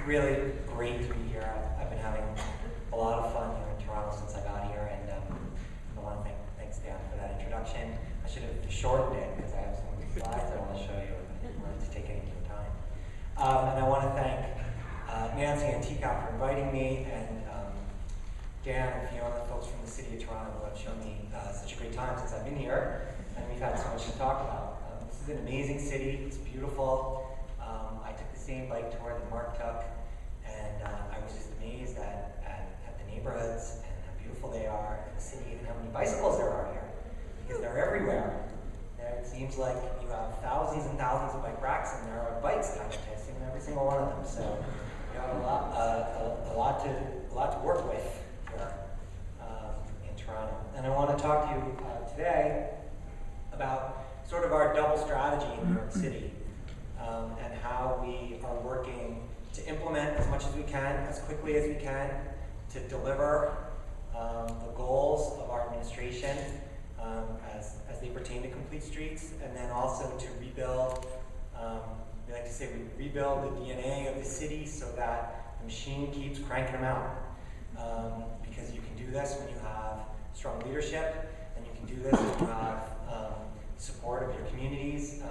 really great to be here. I've been having a lot of fun here in Toronto since I got here, and I want to thanks Dan for that introduction. I should have shortened it because I have some slides I want to show you. I didn't want it to take any of your time. And I want to thank Nancy and TCAP for inviting me, and Dan and Fiona, folks from the City of Toronto, who have shown me such a great time since I've been here, and we've had so much to talk about. This is an amazing city. It's beautiful. I took the same bike tour that Mark took, and I was just amazed at the neighborhoods and how beautiful they are in the city and how many bicycles there are here, because they're everywhere. It seems like you have thousands and thousands of bike racks, and there are bikes advertising in every single one of them. So we have a lot to work with here in Toronto. And I want to talk to you today about sort of our double strategy in New York City, and how we are working to implement as much as we can, as quickly as we can, to deliver the goals of our administration as they pertain to complete streets, and then also to rebuild, we like to say we rebuild the DNA of the city so that the machine keeps cranking them out. Because you can do this when you have strong leadership, and you can do this when you have support of your communities,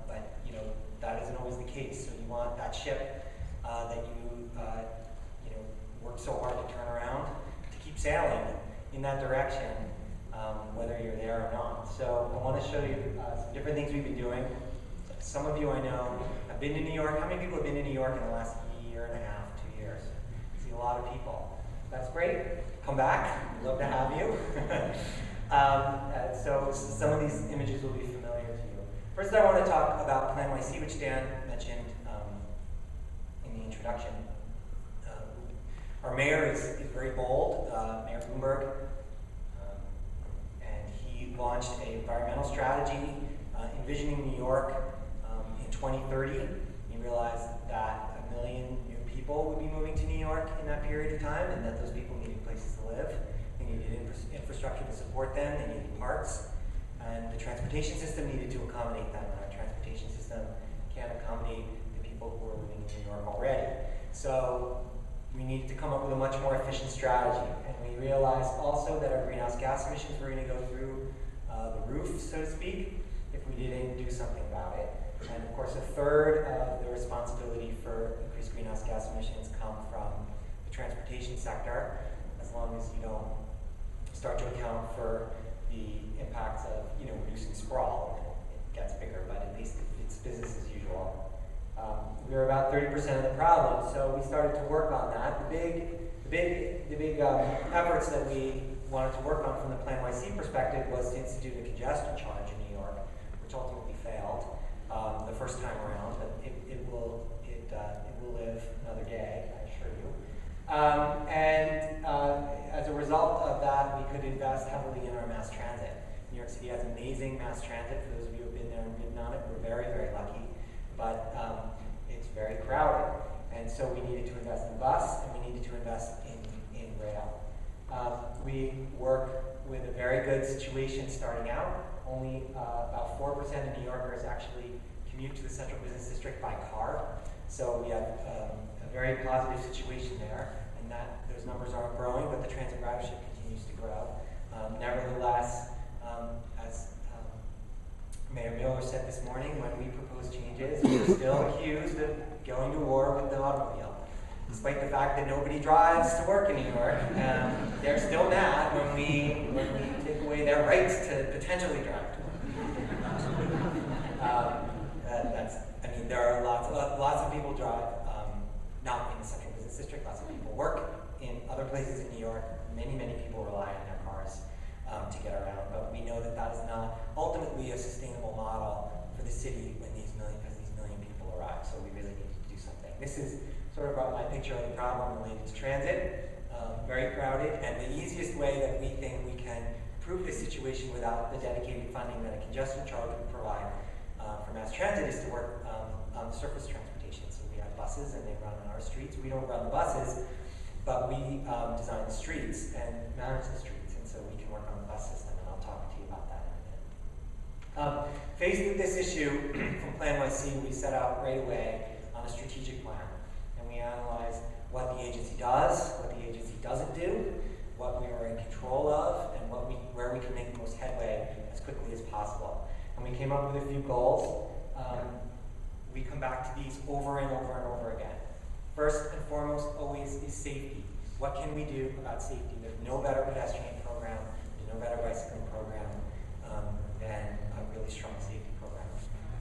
but that isn't always the case. So you want that ship that you work so hard to turn around to keep sailing in that direction, whether you're there or not. So I want to show you some different things we've been doing. Some of you I know have been to New York. How many people have been to New York in the last year and a half, 2 years? I see a lot of people. That's great. Come back. We'd love to have you. So some of these images will be familiar to you. First, I want to talk about Plan YC, which Dan mentioned in the introduction. Our mayor is very bold, Mayor Bloomberg, and he launched an environmental strategy envisioning New York in 2030. He realized that 1 million new people would be moving to New York in that period of time, and that those people needed places to live. They needed infrastructure to support them. They needed parks, and the transportation system needed to accommodate them. And our transportation system can't accommodate the people who are living in New York already. So we needed to come up with a much more efficient strategy. And we realized also that our greenhouse gas emissions were going to go through the roof, so to speak, if we didn't do something about it. And of course, a third of the responsibility for increased greenhouse gas emissions come from the transportation sector, as long as you don't start to account for the impacts of reducing sprawl. It gets bigger, but at least it's business as usual. We were about 30% of the problem, so we started to work on that. The big efforts that we wanted to work on from the Plan YC perspective was to institute a congestion charge in New York, which ultimately failed the first time around, but it will live another day, I assure you. And as a result of that, we could invest heavily in our mass transit. New York City has amazing mass transit. For those of you who have been there and ridden on it, we're very, very lucky. But it's very crowded. And so we needed to invest in bus, and we needed to invest in rail. We work with a very good situation starting out. Only about 4% of New Yorkers actually commute to the Central Business District by car. So we have a very positive situation there, and those numbers aren't growing, but the transit ridership continues to grow. Nevertheless, as Mayor Miller said this morning, when we propose changes, we're still accused of going to war with the automobile. Despite the fact that nobody drives to work in New York, they're still mad when we take away their rights to potentially drive to work. There are lots of people drive, not in the Central Business District. Lots of people work in other places in New York. Many people rely on their cars to get around, but we know that is not ultimately a sustainable model for the city when these million people arrive. So we really need to do something. This is sort of my picture of the problem related to transit. Very crowded, and the easiest way that we think we can improve this situation without the dedicated funding that a congestion charge would provide for mass transit is to work on surface transportation. So we have buses, and they run on our streets. We don't run the buses, but we design the streets and manage the streets, and so we can work on the bus system, and I'll talk to you about that in a minute. Faced with this issue from Plan YC, we set out right away on a strategic plan, and we analyzed what the agency does, what the agency doesn't do, what we are in control of, and where we can make the most headway as quickly as possible. And we came up with a few goals. We come back to these over and over and over again. First and foremost, always, is safety. What can we do about safety? There's no better pedestrian program, there's no better bicycling program than a really strong safety program.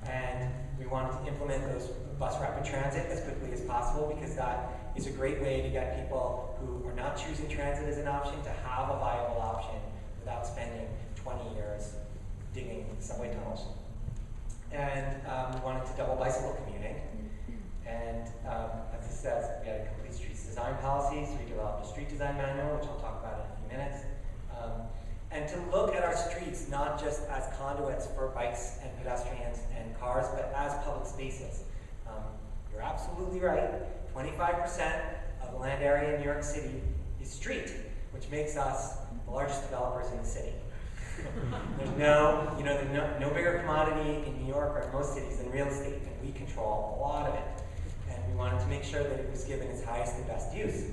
And we wanted to implement those bus rapid transit as quickly as possible, because that is a great way to get people who are not choosing transit as an option to have a viable option without spending 20 years digging subway tunnels. And we wanted to double bicycle commuting. And as it says, we had a complete streets design policy, so we developed a street design manual, which I'll talk about in a few minutes. And to look at our streets not just as conduits for bikes and pedestrians and cars, but as public spaces. You're absolutely right. 25% of the land area in New York City is street, which makes us the largest developers in the city. There's no bigger commodity in New York or in most cities than real estate, and we control a lot of it. And we wanted to make sure that it was given its highest and best use.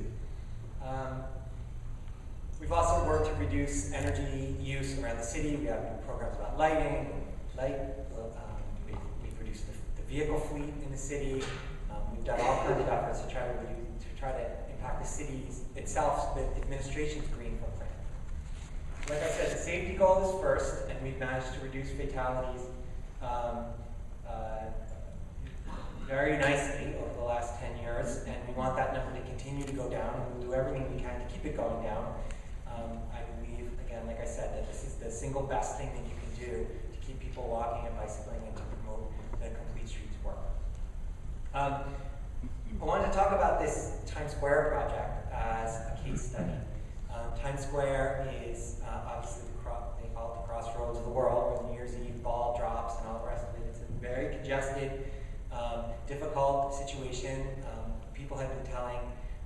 We've also worked to reduce energy use around the city. We have programs about lighting, we've reduced the vehicle fleet in the city. We've done all kinds of efforts to try to impact the city itself, the administration's green footprint. Like I said, the safety goal is first, and we've managed to reduce fatalities very nicely over the last 10 years, and we want that number to continue to go down, and we'll do everything we can to keep it going down. I believe, again, like I said, that this is the single best thing that you can do to keep people walking and bicycling and to promote the complete streets work. I wanted to talk about this Times Square project as a case study. Times Square is obviously they call it the crossroads of the world, where the New Year's Eve ball drops and all the rest of it. It's a very congested, difficult situation. People have been telling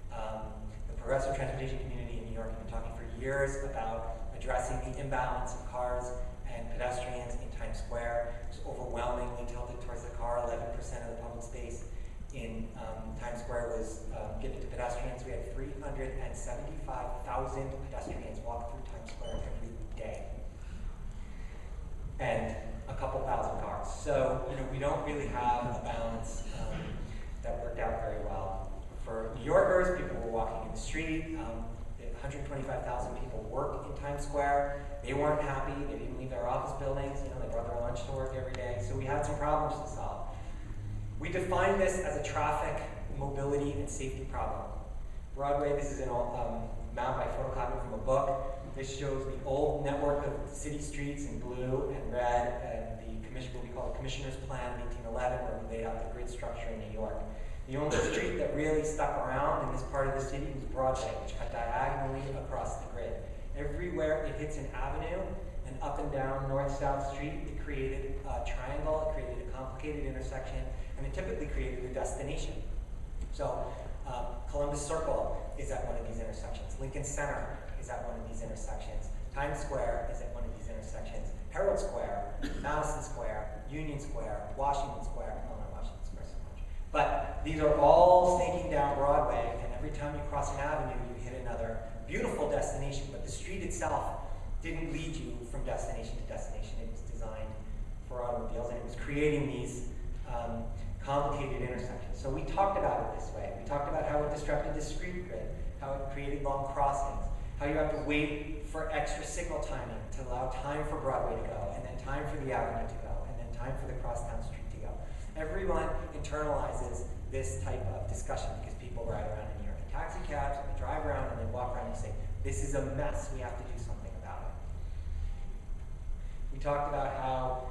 the progressive transportation community in New York have been talking for years about addressing the imbalance of cars and pedestrians in Times Square. It's overwhelmingly tilted towards the car. 11% of the public space in Times Square was given to pedestrians. We had 375,000 pedestrians walk through Times Square every day, and a couple thousand cars. So we don't really have a balance that worked out very well. For New Yorkers, people were walking in the street. 125,000 people work in Times Square. They weren't happy. They didn't leave their office buildings. They brought their lunch to work every day. So we had some problems to solve. We define this as a traffic, mobility, and safety problem. Broadway, this is a map I photocopied from a book. This shows the old network of city streets in blue and red, and what we call the Commissioner's Plan in 1811, where we laid out the grid structure in New York. The only street that really stuck around in this part of the city was Broadway, which cut diagonally across the grid. Everywhere it hits an avenue, and up and down North-South Street, it created a triangle, it created a complicated intersection, and it typically created a destination. So Columbus Circle is at one of these intersections. Lincoln Center is at one of these intersections. Times Square is at one of these intersections. Herald Square, Madison Square, Union Square, Washington Square, well, not Washington Square so much. But these are all snaking down Broadway, and every time you cross an avenue, you hit another beautiful destination. But the street itself didn't lead you from destination to destination. It was designed for automobiles, and it was creating these complicated intersections. So we talked about it this way. We talked about how it disrupted the street grid, how it created long crossings, how you have to wait for extra signal timing to allow time for Broadway to go, and then time for the avenue to go, and then time for the crosstown street to go. Everyone internalizes this type of discussion because people ride around in New York in taxi cabs, and they drive around, and they walk around and say, this is a mess, we have to do something about it. We talked about how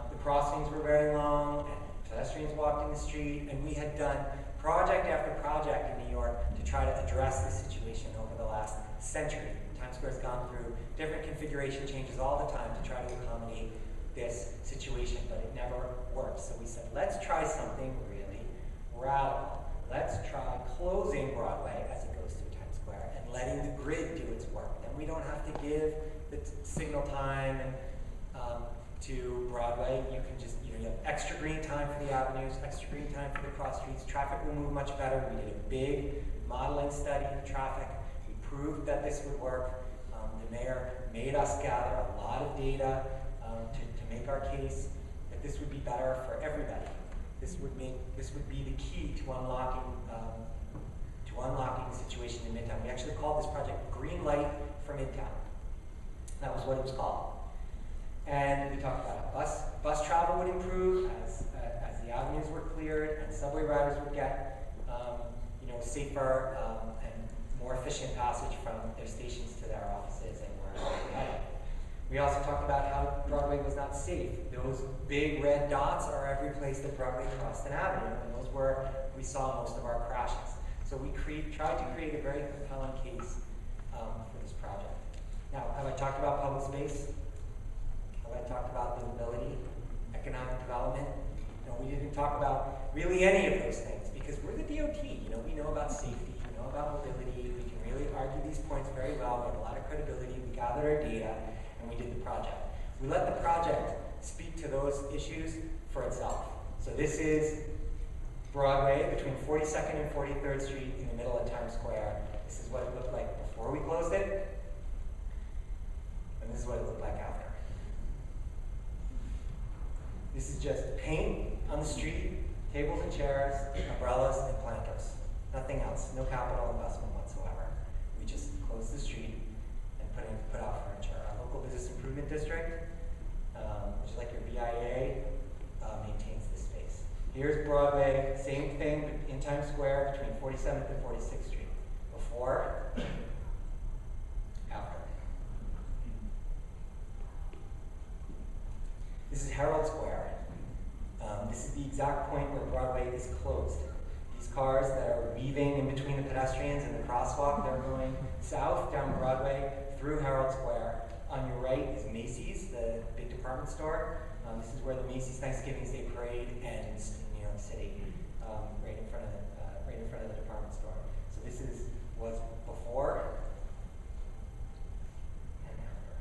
the crossings were very long, and pedestrians walked in the street, and we had done project after project in New York to try to address this situation over the last century. Times Square's gone through different configuration changes all the time to try to accommodate this situation, but it never worked. So we said, let's try something really radical. Let's try closing Broadway as it goes through Times Square and letting the grid do its work. Then we don't have to give the signal time and to Broadway, you can just, you have extra green time for the avenues, extra green time for the cross streets. Traffic will move much better. We did a big modeling study of traffic. We proved that this would work. The mayor made us gather a lot of data to make our case that this would be better for everybody. This would be the key to unlocking the situation in Midtown. We actually called this project Green Light for Midtown. That was what it was called. And we talked about how bus travel would improve as the avenues were cleared, and subway riders would get safer and more efficient passage from their stations to their offices and wherever they headed. We also talked about how Broadway was not safe. Those big red dots are every place that Broadway crossed an avenue, and those were where we saw most of our crashes. So we tried to create a very compelling case for this project. Now, have I talked about public space? Have I talked about livability, economic development? No, we didn't talk about really any of those things because we're the DOT. We know about safety, we know about mobility. We can really argue these points very well. We have a lot of credibility. We gathered our data, and we did the project. We let the project speak to those issues for itself. So this is Broadway between 42nd and 43rd Street in the middle of Times Square. This is what it looked like before we closed it, and this is what it looked like after. This is just paint on the street, tables and chairs, umbrellas and planters. Nothing else, no capital investment whatsoever. We just closed the street and put out furniture. Our local business improvement district, which is like your BIA, maintains this space. Here's Broadway, same thing in Times Square between 47th and 46th Street. Before, after. This is Herald Square. This is the exact point where Broadway is closed. These cars that are weaving in between the pedestrians and the crosswalk, they're going south down Broadway through Herald Square. On your right is Macy's, the big department store. This is where the Macy's Thanksgiving Day Parade ends in New York City, right in front of the department store. So this was before and after.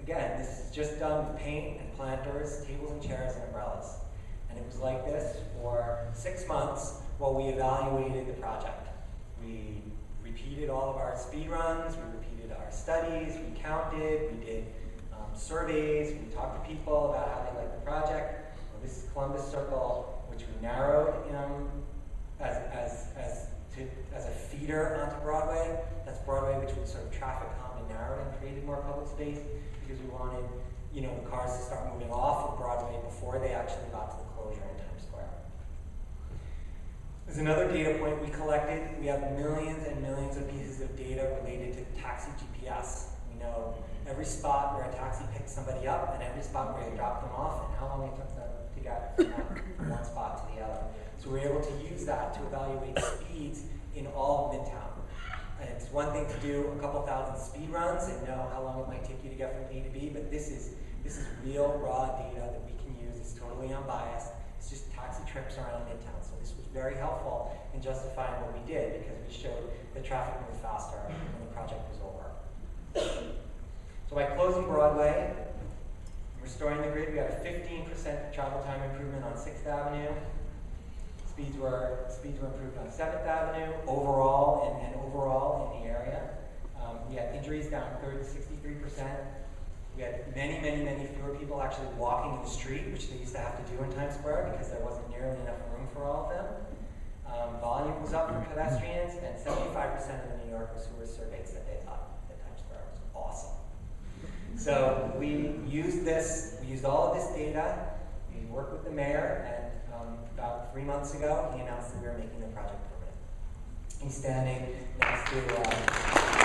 Again, this is just done with paint and planters, tables and chairs and umbrellas. And it was like this for 6 months while we evaluated the project. We repeated all of our speed runs, we repeated our studies, we counted, we did surveys, we talked to people about how they liked the project. Well, this is Columbus Circle, which we narrowed as a feeder onto Broadway. That's Broadway, which was sort of traffic calmed and narrowed and created more public space because we wanted the cars to start moving off of Broadway before they actually got to the closure in Times Square. There's another data point we collected. We have millions and millions of pieces of data related to taxi GPS. We know every spot where a taxi picked somebody up and every spot where they dropped them off and how long it took them to get from one spot to the other. So we're able to use that to evaluate speeds in all of Midtown. And it's one thing to do a couple thousand speed runs and know how long it might take you to get from A to B, but this is real raw data that we can use. It's totally unbiased. It's just taxi trips around Midtown. So this was very helpful in justifying what we did because we showed that traffic moved faster when the project was over. So by closing Broadway, restoring the grid, we had a 15% travel time improvement on 6th Avenue. Speeds were improved on 7th Avenue overall and overall in the area. We had injuries down 30 to 63%. We had many fewer people actually walking in the street, which they used to have to do in Times Square because there wasn't nearly enough room for all of them. Volume was up for pedestrians, and 75% of the New Yorkers who were surveyed said they thought that Times Square was awesome. So we used all of this data. We worked with the mayor, and about 3 months ago, he announced that we were making the project permanent. He's standing next to